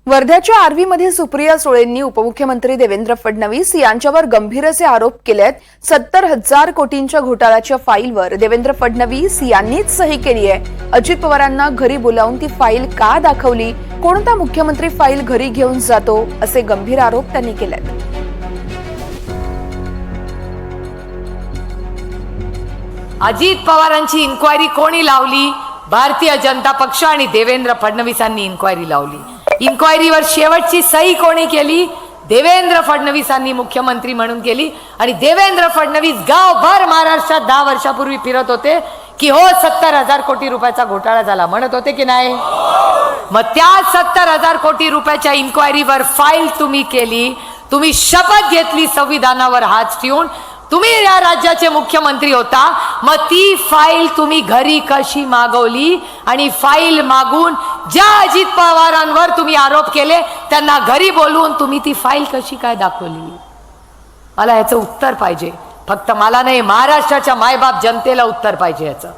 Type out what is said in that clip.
वर्ध्याच्या आर्वीमध्ये सुप्रिया सुळेंनी उपमुख्यमंत्री देवेंद्र फडणवीस यांच्यावर गंभीर असे आरोप केलेत। 70,000 कोटींच्या घोटाळ्याच्या फाईलवर देवेंद्र फडणवीस यांनीच सही केली आहे। अजित पवारांना घरी बोलावून ती फाईल का दाखवली? कोणता मुख्यमंत्री फाईल घरी घेऊन जातो? असे गंभीर आरोप त्यांनी केलेत। अजित पवारांची इन्क्वायरी कोणी लावली? भारतीय जनता पक्ष आणि देवेंद्र फडणवीसांनी इन्क्वायरी लावली। इन्क्वायरीवर शेवटची सही कोणी केली? देवेंद्र फडणवीसांनी मुख्यमंत्री म्हणून केली। आणि देवेंद्र फडणवीस गावभर महाराष्ट्रात 10 वर्षापूर्वी फिरत होते की हो 70,000 कोटी रुपयाचा घोटाळा झाला, म्हणत होते की नाही? मग त्या 70,000 कोटी रुपयाच्या इन्क्वायरीवर फाईल तुम्ही केली, तुम्ही शपथ घेतली संविधानावर हात ठेवून, तुम्ही या राज्याचे मुख्यमंत्री होता। मग ती फाईल तुम्ही घरी कशी मागवली? आणि फाईल मागून ज्या अजित पवारांवर तुम्ही आरोप केले त्यांना घरी बोलवून तुम्ही ती फाईल कशी काय दाखवली? मला याचं उत्तर पाहिजे। फक्त मला नाही, महाराष्ट्राच्या मायबाप जनतेला उत्तर पाहिजे याचं।